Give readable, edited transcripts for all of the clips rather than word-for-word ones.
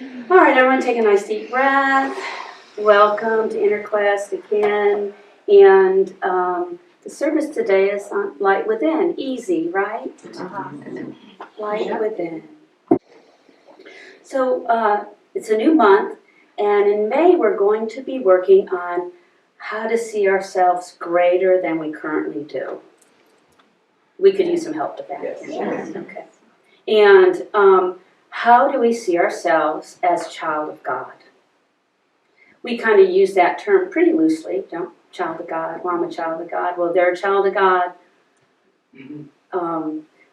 All right, everyone take a nice deep breath. Welcome to InterQuest again. And the service today is on Light Within. Easy, right? Light Within. So it's a new month, and in May we're going to be working on how to see ourselves greater than we currently do. We could use some help with that. Yes. Okay. And how do we see ourselves as child of God? We kind of use that term pretty loosely, don't? Child of God. Well, I'm a child of God. Well, they're a child of God.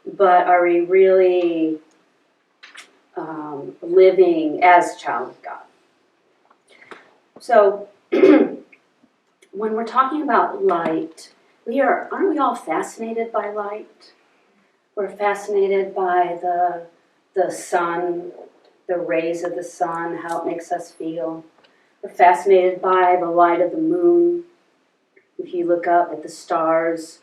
But are we really living as a child of God? So when we're talking about light, aren't we all fascinated by light? We're fascinated by the sun, the rays of the sun, how it makes us feel. We're fascinated by the light of the moon. If you look up at the stars,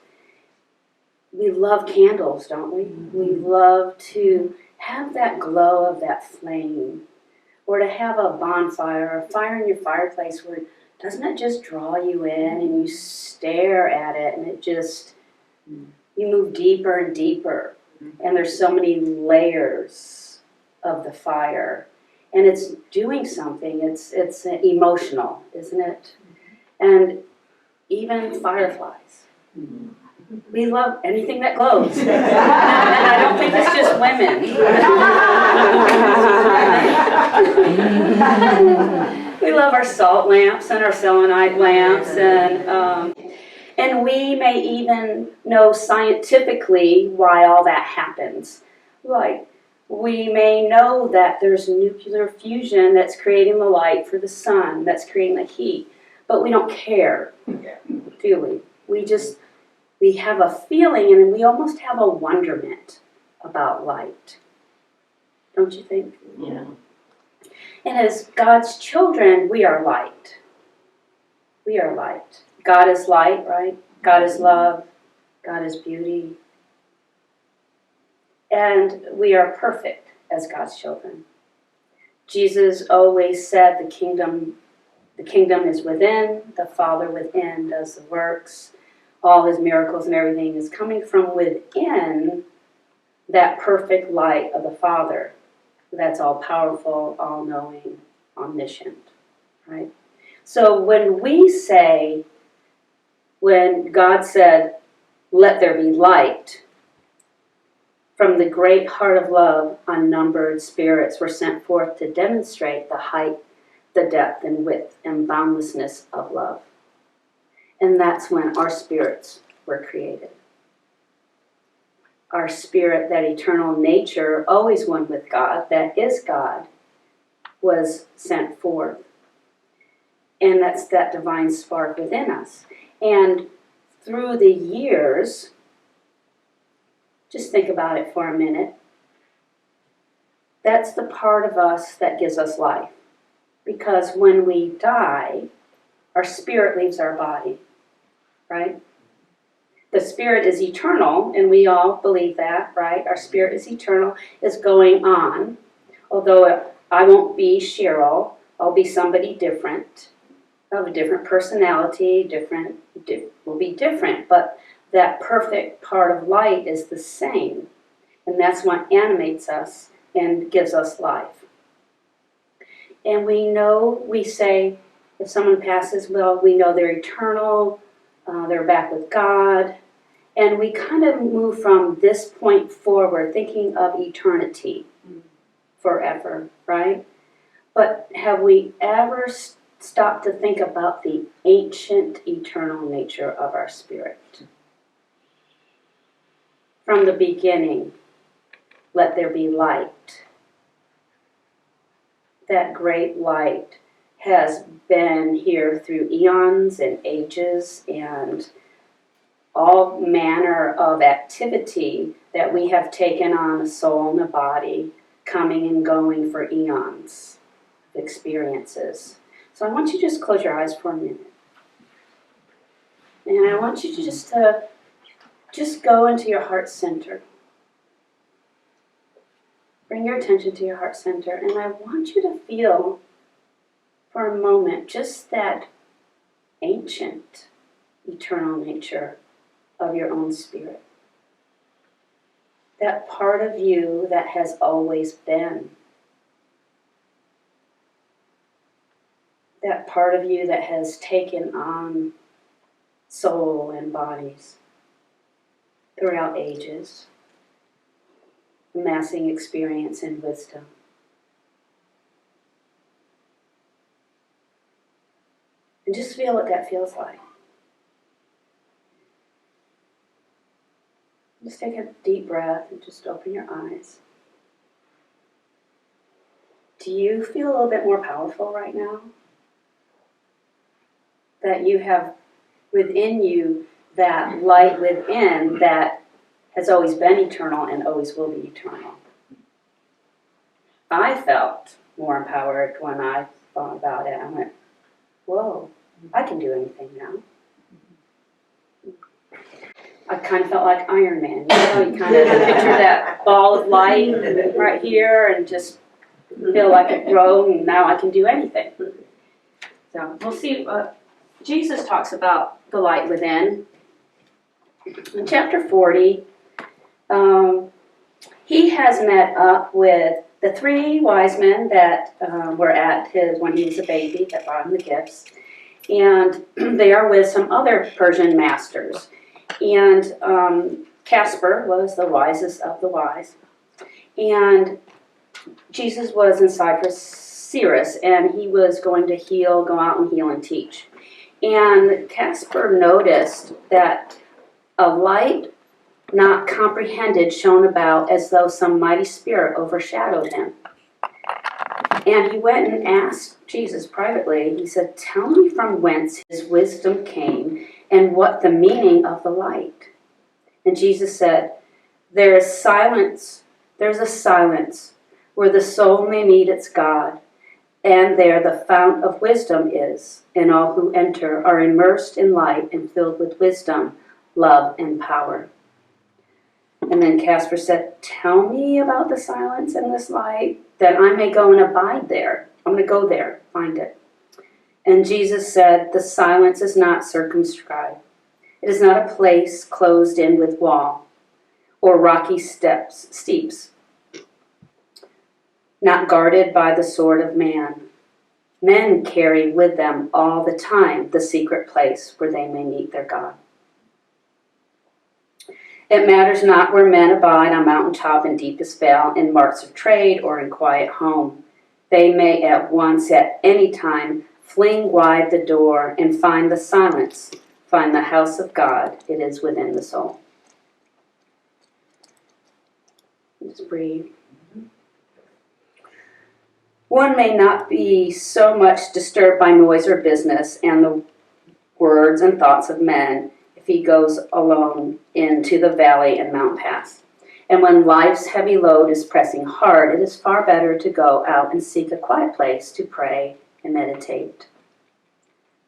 we love candles, don't we? We love to have that glow of that flame, or to have a bonfire, a fire in your fireplace where doesn't it just draw you in and you stare at it and it just, you move deeper and deeper. And there's so many layers of the fire. And it's doing something. It's emotional, isn't it? And even fireflies. We love anything that glows. And I don't think it's just women. We love our salt lamps and our selenite lamps, and we may even know scientifically why all that happens. Like, we may know that there's nuclear fusion that's creating the light for the sun, that's creating the heat, but we don't care, do we? We have a feeling, and we almost have a wonderment about light. Don't you think? Yeah. And as God's children, we are light. We are light. God is light, right? God is love. God is beauty. And we are perfect as God's children. Jesus always said the kingdom is within, the Father within does the works. All his miracles and everything is coming from within that perfect light of the Father. That's all powerful, all knowing, omniscient, right? So when God said, let there be light, from the great heart of love, unnumbered spirits were sent forth to demonstrate the height, the depth and width and boundlessness of love. And that's when our spirits were created. Our spirit, that eternal nature, always one with God, that is God, was sent forth. And that's that divine spark within us. And through the years, just think about it for a minute, that's the part of us that gives us life. Because when we die, our spirit leaves our body, right? The spirit is eternal, and we all believe that, right? Our spirit is eternal, is going on. Although I won't be Cheryl, I'll be somebody different. I'll have a different personality, will be different, but that perfect part of light is the same. And that's what animates us and gives us life. And we say, if someone passes, well, we know they're eternal, they're back with God. And we kind of move from this point forward, thinking of eternity forever, right? But have we ever stopped to think about the ancient, eternal nature of our spirit? From the beginning, let there be light. That great light has been here through eons and ages and all manner of activity that we have taken on a soul and a body, coming and going for eons of experiences. So I want you to just close your eyes for a minute. And I want you to just go into your heart center. Bring your attention to your heart center, and I want you to feel for a moment just that ancient, eternal nature of your own spirit. That part of you that has always been. That part of you that has taken on soul and bodies throughout ages, amassing experience and wisdom. And just feel what that feels like. Just take a deep breath and just open your eyes. Do you feel a little bit more powerful right now? That you have within you that light within that has always been eternal and always will be eternal. I felt more empowered when I thought about it. I went, whoa, I can do anything now. I kind of felt like Iron Man. You kind of picture that ball of light right here and just feel like it grow, and now I can do anything. So we'll see. Jesus talks about the light within. In chapter 40, he has met up with the 3 wise men that were at his when he was a baby that brought him the gifts, and they are with some other Persian masters. And Casper was the wisest of the wise, and Jesus was in Cyprus, and he was going to go out and heal and teach. And Casper noticed that a light not comprehended shone about as though some mighty spirit overshadowed him. And he went and asked Jesus privately, he said, "Tell me from whence his wisdom came and what the meaning of the light." And Jesus said, there's a silence where the soul may meet its God, and there the fount of wisdom is, and all who enter are immersed in light and filled with wisdom, love, and power. And then Casper said, "Tell me about the silence and this light, that I may go and abide there." I'm going to go there, find it. And Jesus said, "The silence is not circumscribed. It is not a place closed in with wall or rocky steeps, not guarded by the sword of man. Men carry with them all the time the secret place where they may meet their God. It matters not where men abide on mountaintop and deepest vale, in marts of trade or in quiet home. They may at once, at any time, fling wide the door and find the silence, find the house of God. It is within the soul." Just breathe. One may not be so much disturbed by noise or business and the words and thoughts of men if he goes alone into the valley and mountain paths. And when life's heavy load is pressing hard, it is far better to go out and seek a quiet place to pray and meditate.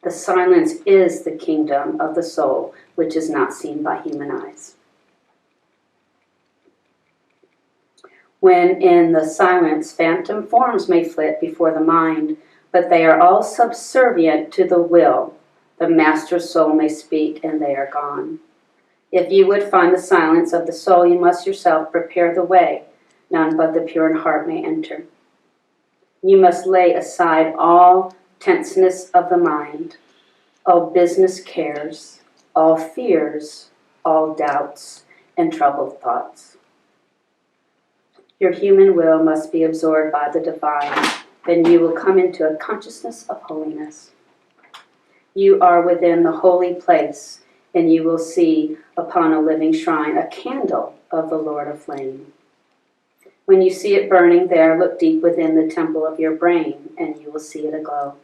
The silence is the kingdom of the soul, which is not seen by human eyes. When in the silence, phantom forms may flit before the mind, but they are all subservient to the will. The master soul may speak, and they are gone. If you would find the silence of the soul, you must yourself prepare the way. None but the pure in heart may enter. You must lay aside all tenseness of the mind, all business cares, all fears, all doubts, and troubled thoughts. Your human will must be absorbed by the divine. Then you will come into a consciousness of holiness. You are within the holy place, and you will see upon a living shrine a candle of the Lord of Flame. When you see it burning there, look deep within the temple of your brain, and you will see it aglow.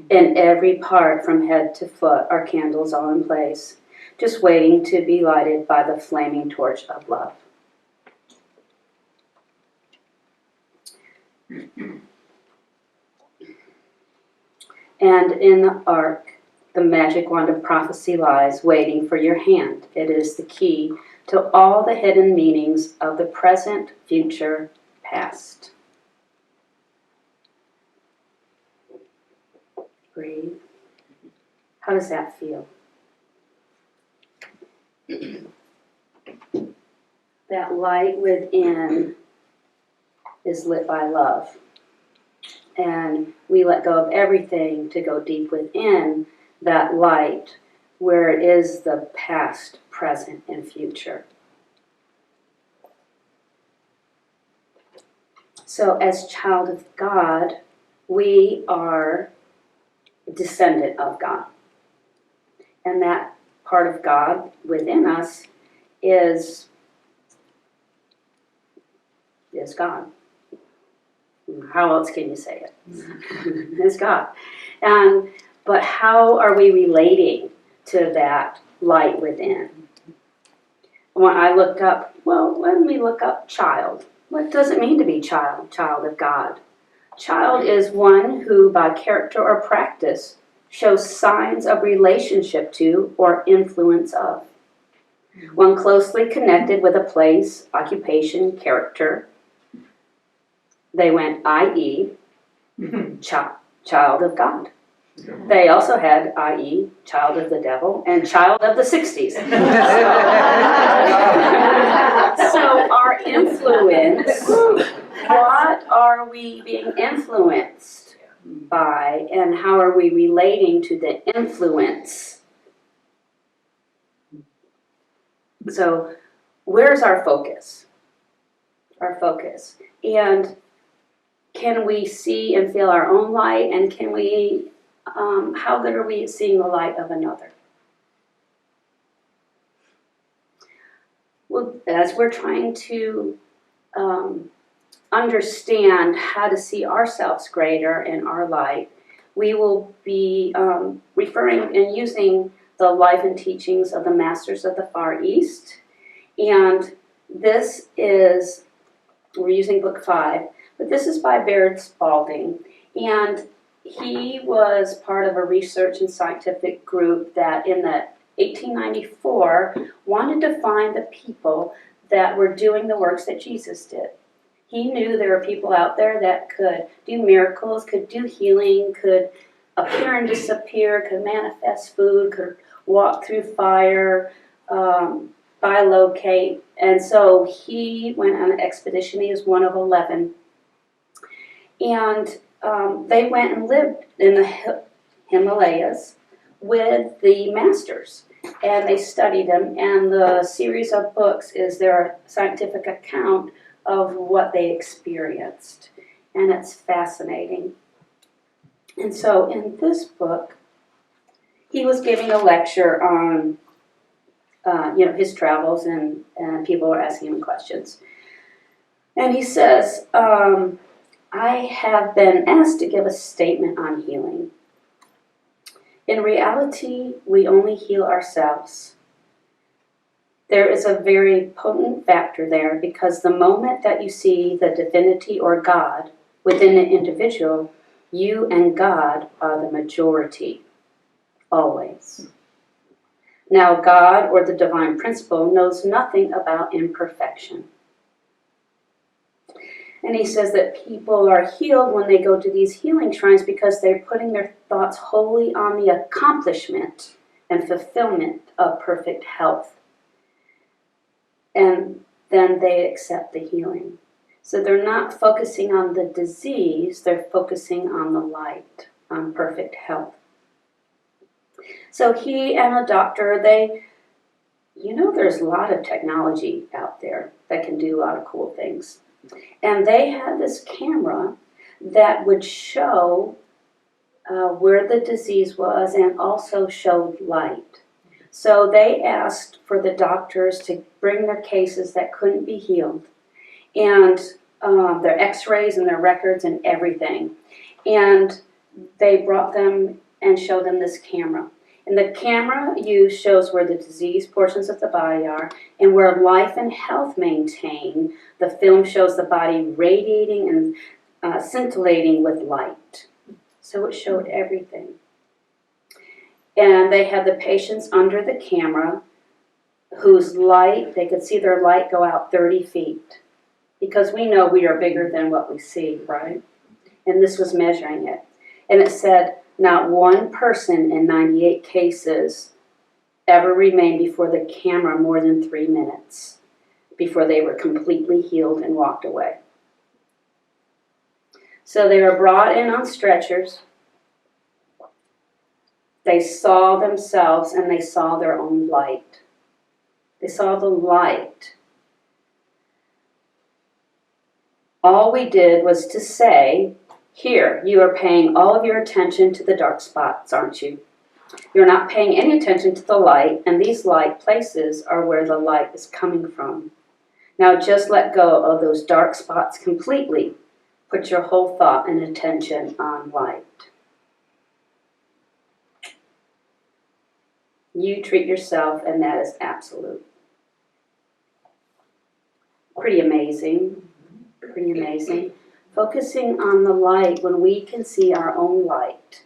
In every part, from head to foot, are candles all in place, just waiting to be lighted by the flaming torch of love. And in the ark, the magic wand of prophecy lies, waiting for your hand. It is the key to all the hidden meanings of the present, future, past. Breathe. How does that feel? That light within is lit by love. And we let go of everything to go deep within that light where it is the past, present, and future. So as child of God, we are a descendant of God. And that part of God within us is God. How else can you say it? It's God. But how are we relating to that light within? When I looked up, let me look up child. What does it mean to be child of God? Child is one who, by character or practice, shows signs of relationship to or influence of. One closely connected with a place, occupation, character. They went, i.e., child of God. They also had, i.e., child of the devil and child of the 60s. So our influence, what are we being influenced by, and how are we relating to the influence? So where's our focus? Our focus. And can we see and feel our own light, and can we, how good are we at seeing the light of another? Well, as we're trying to understand how to see ourselves greater in our light, we will be referring and using the life and teachings of the Masters of the Far East. And this is, we're using book 5, but this is by Baird Spalding. And he was part of a research and scientific group that in the 1894 wanted to find the people that were doing the works that Jesus did. He knew there were people out there that could do miracles, could do healing, could appear and disappear, could manifest food, could walk through fire, bilocate. And so he went on an expedition. He was one of 11. And they went and lived in the Himalayas with the masters. And they studied them. And the series of books is their scientific account of what they experienced. And it's fascinating. And so in this book, he was giving a lecture on his travels, and people were asking him questions. And he says, I have been asked to give a statement on healing. In reality, we only heal ourselves. There is a very potent factor there, because the moment that you see the divinity or God within an individual, you and God are the majority, always. Now, God, or the divine principle, knows nothing about imperfection. And he says that people are healed when they go to these healing shrines because they're putting their thoughts wholly on the accomplishment and fulfillment of perfect health. And then they accept the healing. So they're not focusing on the disease, they're focusing on the light, on perfect health. So he and a doctor, there's a lot of technology out there that can do a lot of cool things. And they had this camera that would show where the disease was and also showed light. So they asked for the doctors to bring their cases that couldn't be healed, and their x-rays and their records and everything. And they brought them and showed them this camera. And the camera used shows where the disease portions of the body are, and where life and health maintain. The film shows the body radiating and scintillating with light. So it showed everything. And they had the patients under the camera, whose light, they could see their light go out 30 feet. Because we know we are bigger than what we see, right? And this was measuring it. And it said, not one person in 98 cases ever remained before the camera more than 3 minutes before they were completely healed and walked away. So they were brought in on stretchers. They saw themselves and they saw their own light. They saw the light. All we did was to say, here, you are paying all of your attention to the dark spots, aren't you? You're not paying any attention to the light, and these light places are where the light is coming from. Now just let go of those dark spots completely. Put your whole thought and attention on light. You treat yourself, and that is absolute. Pretty amazing. Pretty amazing. Focusing on the light, when we can see our own light,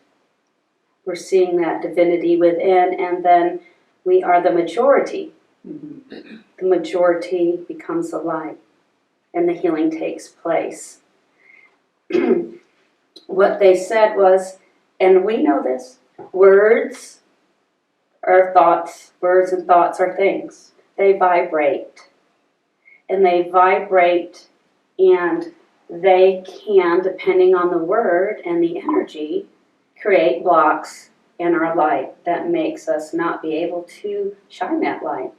we're seeing that divinity within, and then we are the majority. The majority becomes the light, and the healing takes place. What they said was, and we know this, words are thoughts, words and thoughts are things. They vibrate. And they vibrate, and they can, depending on the word and the energy, create blocks in our light that makes us not be able to shine that light.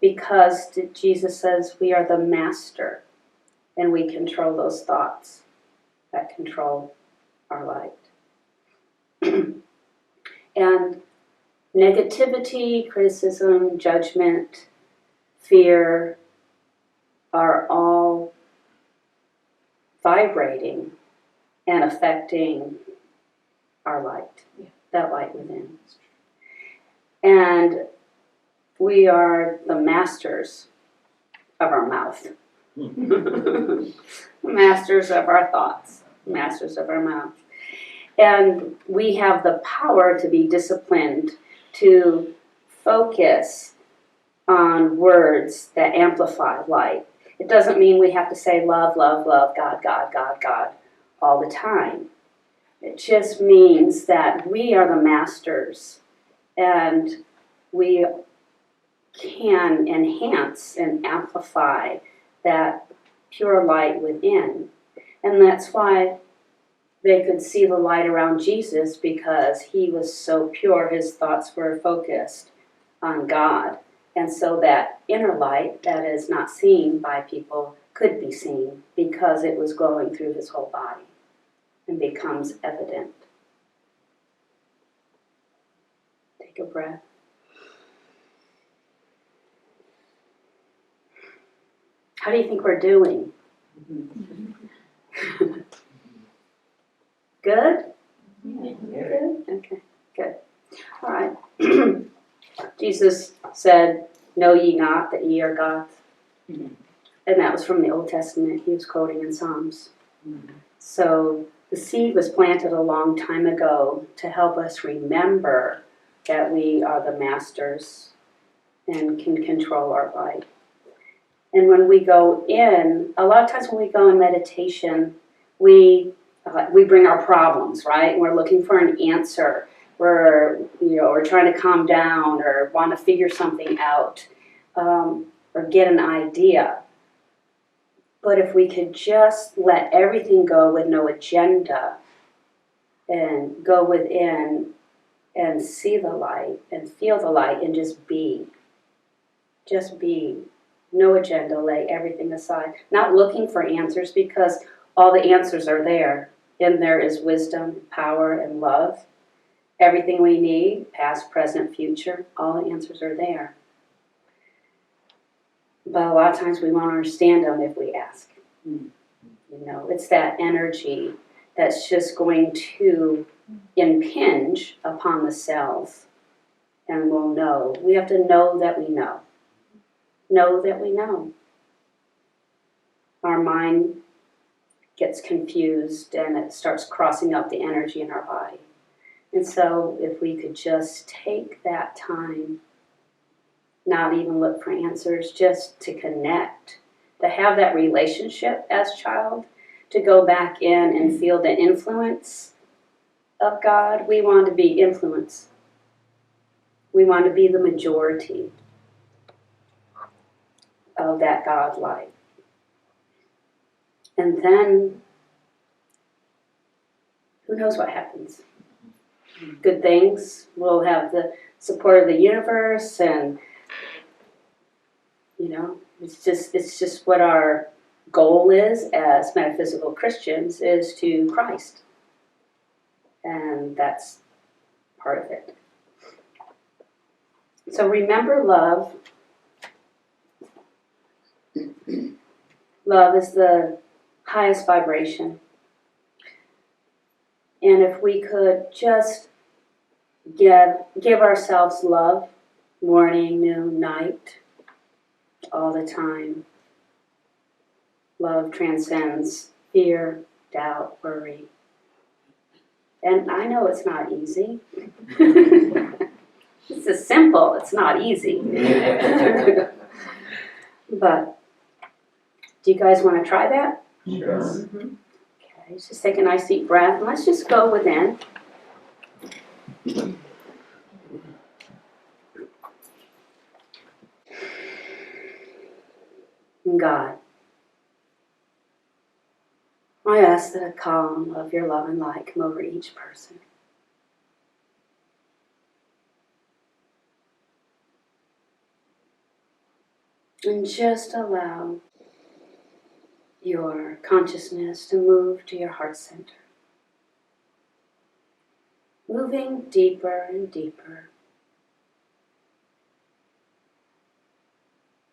Because Jesus says we are the master, and we control those thoughts that control our light. And negativity, criticism, judgment, fear are all vibrating and affecting our light, that light within. And we are the masters of our mouth. Masters of our thoughts, masters of our mouth. And we have the power to be disciplined, to focus on words that amplify light. It doesn't mean we have to say love, love, love, God, God, God, God all the time. It just means that we are the masters, and we can enhance and amplify that pure light within. And that's why they could see the light around Jesus, because he was so pure, his thoughts were focused on God. And so that inner light that is not seen by people could be seen, because it was glowing through his whole body and becomes evident. Take a breath. How do you think we're doing? Good? Good? Okay, good. All right. Jesus said, know ye not that ye are gods? And that was from the Old Testament. He was quoting in Psalms. So the seed was planted a long time ago to help us remember that we are the masters and can control our life. And when we go in, a lot of times when we go in meditation, we bring our problems, right? We're looking for an answer. We're trying to calm down, or want to figure something out, or get an idea. But if we could just let everything go with no agenda, and go within and see the light and feel the light and just be. No agenda, lay everything aside. Not looking for answers, because all the answers are there. In there is wisdom, power, and love. Everything we need, past, present, future, all the answers are there. But a lot of times we won't understand them if we ask. It's that energy that's just going to impinge upon the cells, and we'll know. We have to know that we know. Know that we know. Our mind gets confused, and it starts crossing up the energy in our body. And so if we could just take that time not even look for answers, just to connect, to have that relationship as child, to go back in and feel the influence of God. We want to be influence. We want to be the majority of that God light. And then, who knows what happens? Good things. We'll have the support of the universe, and it's just what our goal is as metaphysical Christians, is to Christ. And that's part of it. So remember love. Love is the highest vibration. And if we could just give ourselves love, morning, noon, night, all the time. Love transcends fear, doubt, worry. And I know it's not easy. It's just simple, it's not easy. But do you guys want to try that? Yes. Okay, let's just take a nice deep breath and let's just go within. God, I ask that a calm of your love and light come over each person. And just allow your consciousness to move to your heart center. Moving deeper and deeper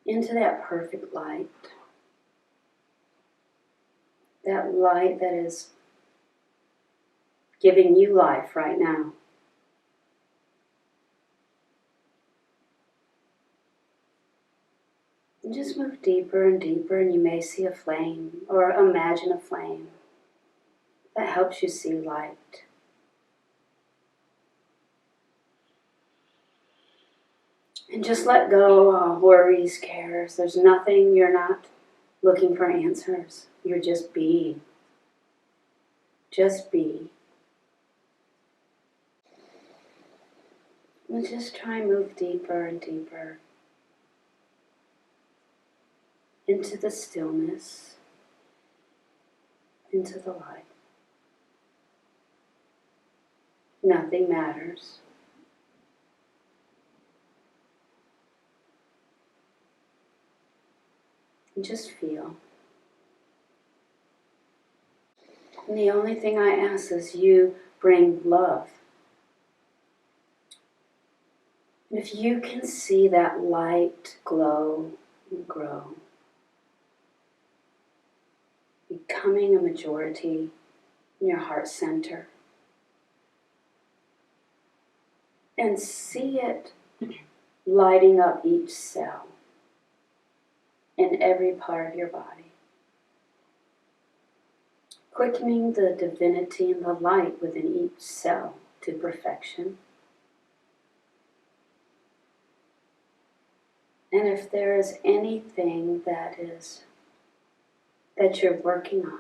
into that perfect light. That light that is giving you life right now. And just move deeper and deeper, and you may see a flame or imagine a flame that helps you see light. And just let go of worries, cares. There's nothing, you're not looking for answers. You're just being. Just be. And just try and move deeper and deeper into the stillness, into the light. Nothing matters. And just feel. And the only thing I ask is you bring love. And if you can see that light glow and grow, becoming a majority in your heart center, and see it lighting up each cell in every part of your body, quickening the divinity and the light within each cell to perfection. And if there is anything that you're working on,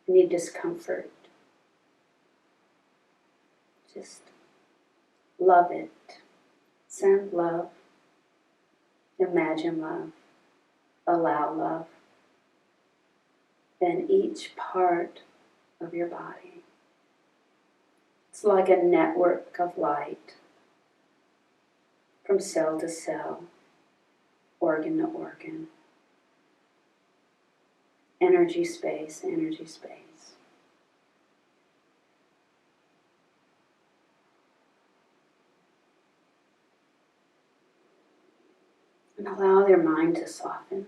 any discomfort, just love it. Send love. Imagine love. Allow love. In each part of your body. It's like a network of light. From cell to cell, organ to organ. Energy space, energy space. And allow your mind to soften.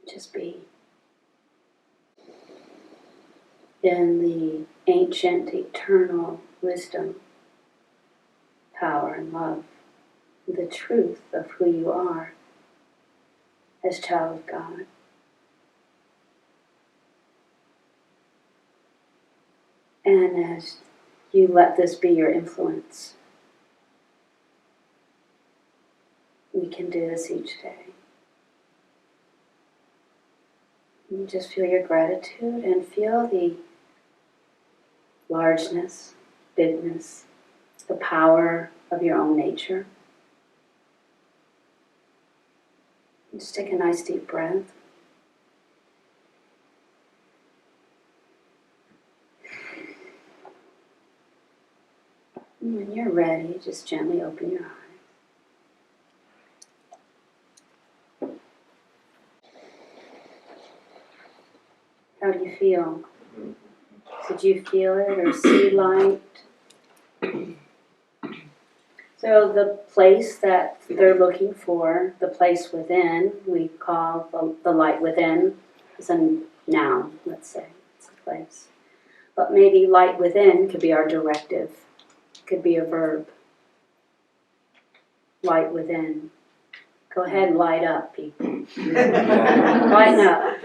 Just be. In the ancient, eternal wisdom, power, and love, the truth of who you are as child of God. And as you let this be your influence, we can do this each day. And just feel your gratitude and feel the largeness, bigness, the power of your own nature. And just take a nice deep breath. And when you're ready, just gently open your eyes. How do you feel? Did you feel it or see light? So the place that they're looking for, the place within, we call the light within, is a noun, let's say. It's a place. But maybe light within could be our directive. Could be a verb. Light within. Go ahead and light up, people. Lighten up.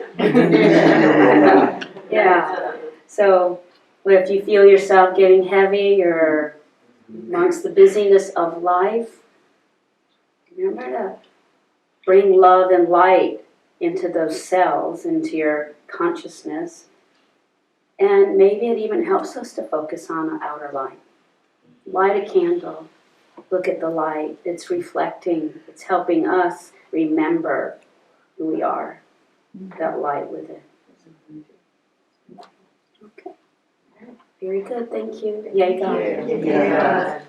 Yeah. So if you feel yourself getting heavy or amongst the busyness of life, remember to bring love and light into those cells, into your consciousness. And maybe it even helps us to focus on the outer light. Light a candle. Look at the light. It's reflecting. It's helping us remember who we are. That light within. Okay. Very good. Thank you. Yeah, you got it. Yeah.